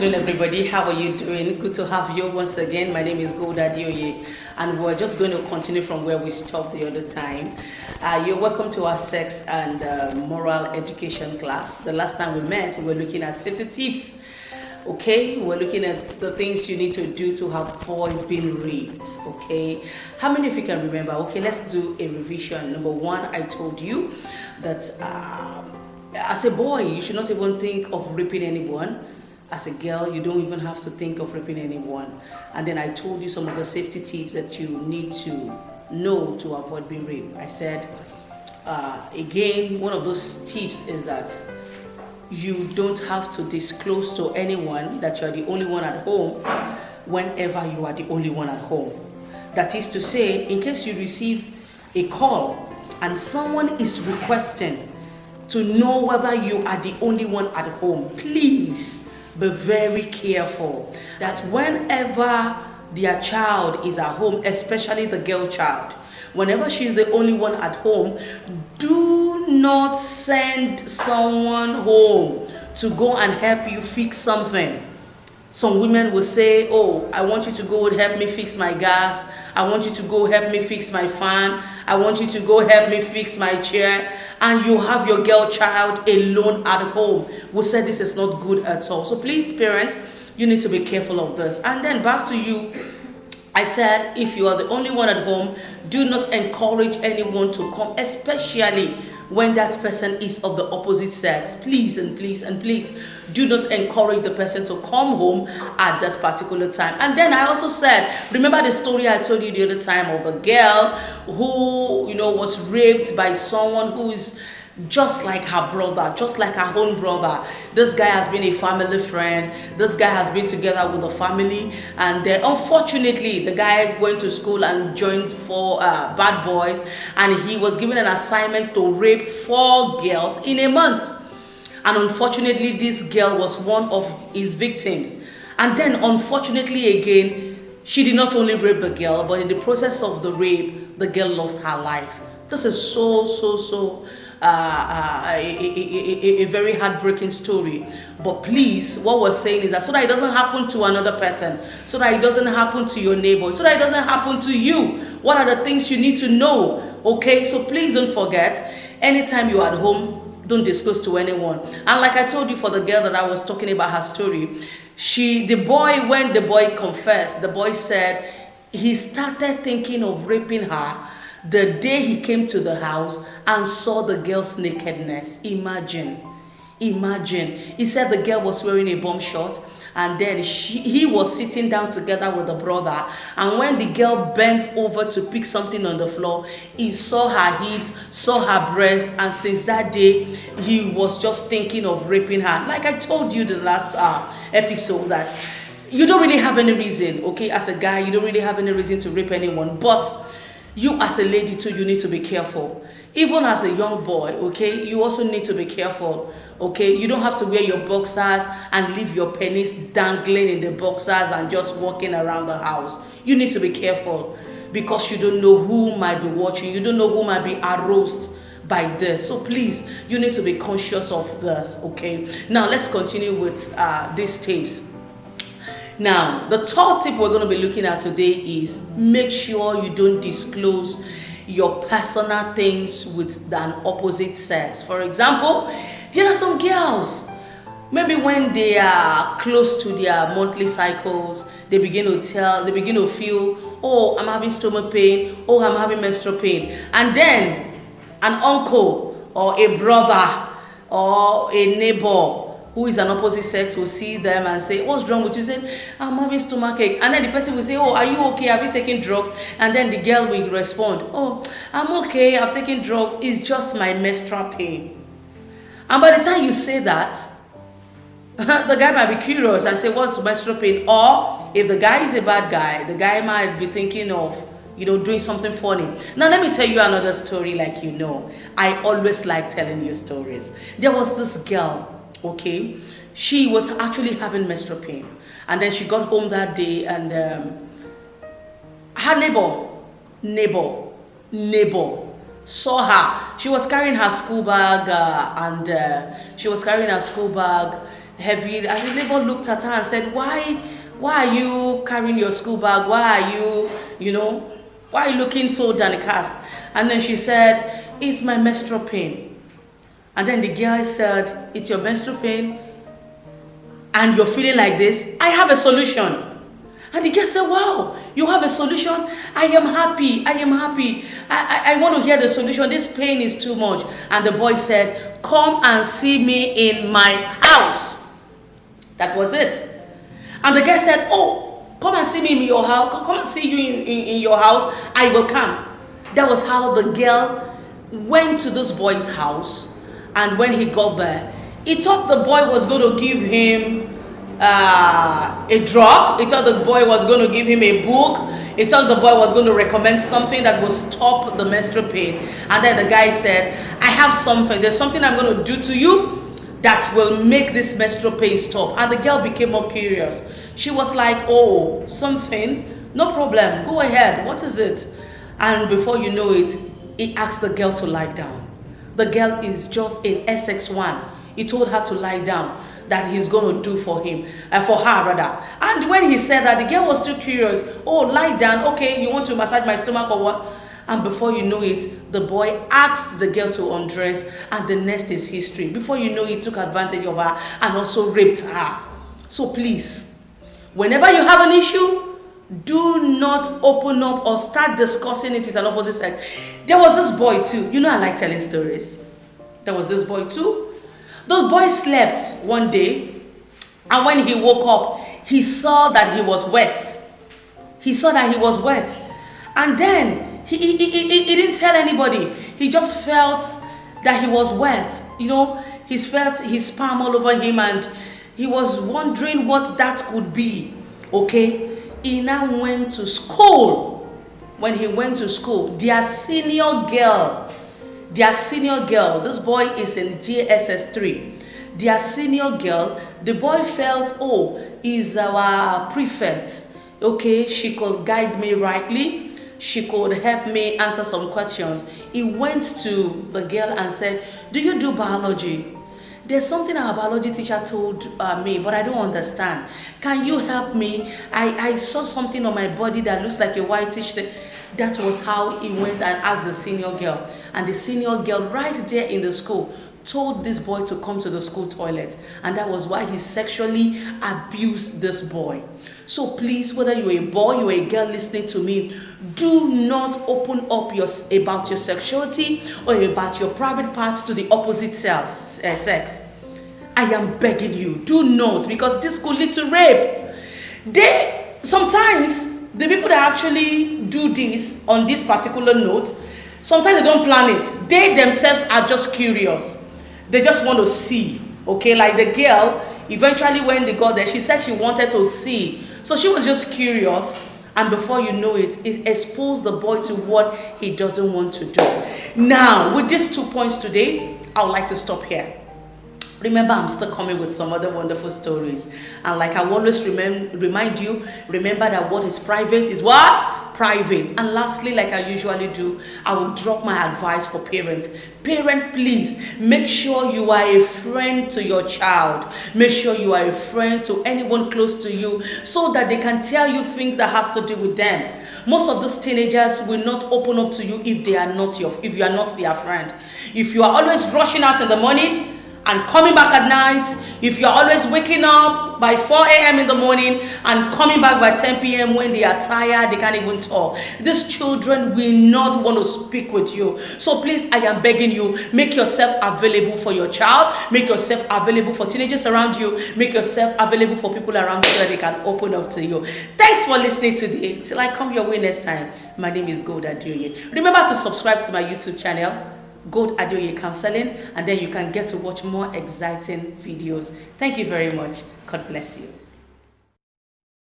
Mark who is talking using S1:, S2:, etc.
S1: afternoon, everybody. How are you doing? Good to have you once again. My name is Adeoye, and we're just going to continue from where we stopped the other time. You're welcome to our sex and moral education class. The last time we met, we were looking at safety tips. Okay, we're looking at the things you need to do to avoid being raped. Okay, how many of you can remember? Okay, let's do a revision. Number one, I told you that as a boy, you should not even think of raping anyone. As a girl, you don't even have to think of raping anyone. And then I told you some of the safety tips that you need to know to avoid being raped. I said, again, one of those tips is that you don't have to disclose to anyone that you are the only one at home whenever you are the only one at home. That is to say, in case you receive a call and someone is requesting to know whether you are the only one at home, please be very careful that whenever their child is at home, especially the girl child, whenever she's the only one at home, do not send someone home to go and help you fix something. Some women will say, oh, I want you to go and help me fix my gas. I want you to go help me fix my fan. I want you to go help me fix my chair. And you have your girl child alone at home. We said this is not good at all. So please, parents, you need to be careful of this. And then back to you. I said, if you are the only one at home, do not encourage anyone to come, especially when that person is of the opposite sex. Please and please and please do not encourage the person to come home at that particular time. And then I also said, remember the story I told you the other time of the girl who, was raped by someone who is just like her brother, just like her own brother. This guy has been a family friend. This guy has been together with the family. And then, unfortunately, the guy went to school and joined for bad boys. And he was given an assignment to rape 4 girls in a month. And unfortunately, this girl was one of his victims. And then, unfortunately, again, she did not only rape the girl, but in the process of the rape, the girl lost her life. This is so a very heartbreaking story. But please, what we're saying is that so that it doesn't happen to another person, so that it doesn't happen to your neighbor, so that it doesn't happen to you, what are the things you need to know? Okay, so please don't forget, anytime you're at home, don't disclose to anyone. And like I told you for the girl that I was talking about her story, when the boy confessed, the boy said he started thinking of raping her the day he came to the house and saw the girl's nakedness. Imagine. He said the girl was wearing a bomb short, and then he was sitting down together with the brother, and when the girl bent over to pick something on the floor, he saw her hips, saw her breast, and since that day he was just thinking of raping her. Like I told you the last episode, that you don't really have any reason, okay, as a guy, you don't really have any reason to rape anyone, but you as a lady too, you need to be careful. Even as a young boy, okay, you also need to be careful, okay? You don't have to wear your boxers and leave your penis dangling in the boxers and just walking around the house. You need to be careful because you don't know who might be watching. You don't know who might be aroused by this. So please, you need to be conscious of this, okay? Now, let's continue with these tips. Now, the third tip we're going to be looking at today is make sure you don't disclose your personal things with an opposite sex. For example, there are some girls, maybe when they are close to their monthly cycles, they begin to feel, oh, I'm having stomach pain, oh, I'm having menstrual pain. And then an uncle or a brother or a neighbor who is an opposite sex will see them and say, what's wrong with you? Say, I'm having stomachache. And then the person will say, oh, are you okay? Have you taken drugs? And then the girl will respond, oh, I'm okay. I've taken drugs. It's just my menstrual pain. And by the time you say that, the guy might be curious and say, what's menstrual pain? Or if the guy is a bad guy, the guy might be thinking of, doing something funny. Now, let me tell you another story. I always like telling you stories. There was this girl. Okay, she was actually having menstrual pain, and then she got home that day, and her neighbor saw her. She was carrying her school bag, heavy. And the neighbor looked at her and said, why are you carrying your school bag? Why are you, why are you looking so downcast? And then she said, it's my menstrual pain. And then the girl said, it's your menstrual pain? And you're feeling like this? I have a solution. And the girl said, wow, you have a solution? I am happy. I am happy. I want to hear the solution. This pain is too much. And the boy said, come and see me in my house. That was it. And the girl said, oh, come and see me in your house. Come and see you in your house. I will come. That was how the girl went to this boy's house. And when he got there, he thought the boy was going to give him a drug. He thought the boy was going to give him a book. He thought the boy was going to recommend something that will stop the menstrual pain. And then the guy said, I have something. There's something I'm going to do to you that will make this menstrual pain stop. And the girl became more curious. She was like, oh, something? No problem. Go ahead. What is it? And before you know it, he asked the girl to lie down. The girl is just in SX1. He told her to lie down, that he's going to do for him, for her rather. And when he said that, the girl was still curious. Oh, lie down. Okay, you want to massage my stomach or what? And before you know it, the boy asked the girl to undress, and the next is history. Before you know it, he took advantage of her and also raped her. So please, whenever you have an issue, do not open up or start discussing it with an opposite sex. There was this boy too. You know I like telling stories. There was this boy too. The boy slept one day, and when he woke up, he saw that he was wet. He saw that he was wet. And then he didn't tell anybody. He just felt that he was wet. He felt his sperm all over him, and he was wondering what that could be. Okay? He now went to school. When he went to school, their senior girl, this boy is in JSS 3. Their senior girl, the boy felt, oh, is our prefect. Okay, she could guide me rightly. She could help me answer some questions. He went to the girl and said, do you do biology? There's something our biology teacher told me, but I don't understand. Can you help me? I saw something on my body that looks like a whitish thing. That was how he went and asked the senior girl. And the senior girl right there in the school told this boy to come to the school toilet. And that was why he sexually abused this boy. So please, whether you're a boy, you're a girl listening to me, do not open up about your sexuality or about your private parts to the opposite sex. I am begging you, do not, because this could lead to rape. Sometimes the people that actually do this on this particular note, sometimes they don't plan it. They themselves are just curious. They just want to see. Okay, like the girl, eventually when they got there, she said she wanted to see. So she was just curious. And before you know it, it exposed the boy to what he doesn't want to do. Now, with these 2 points today, I would like to stop here. Remember, I'm still coming with some other wonderful stories. And like I always remind you, remember that what is private is what? Private. And lastly, like I usually do, I will drop my advice for parents. Parent, please, make sure you are a friend to your child. Make sure you are a friend to anyone close to you so that they can tell you things that has to do with them. Most of these teenagers will not open up to you if you are not their friend. If you are always rushing out in the morning and coming back at night, if you're always waking up by 4 a.m. in the morning and coming back by 10 p.m. when they are tired, they can't even talk, these children will not want to speak with you. So please, I am begging you, make yourself available for your child, make yourself available for teenagers around you, make yourself available for people around you so that they can open up to you. Thanks for listening today. Till I come your way next time, my name is Adeoye. Remember to subscribe to my YouTube channel, Adeoye Counseling, and then you can get to watch more exciting videos. Thank you very much. God bless you.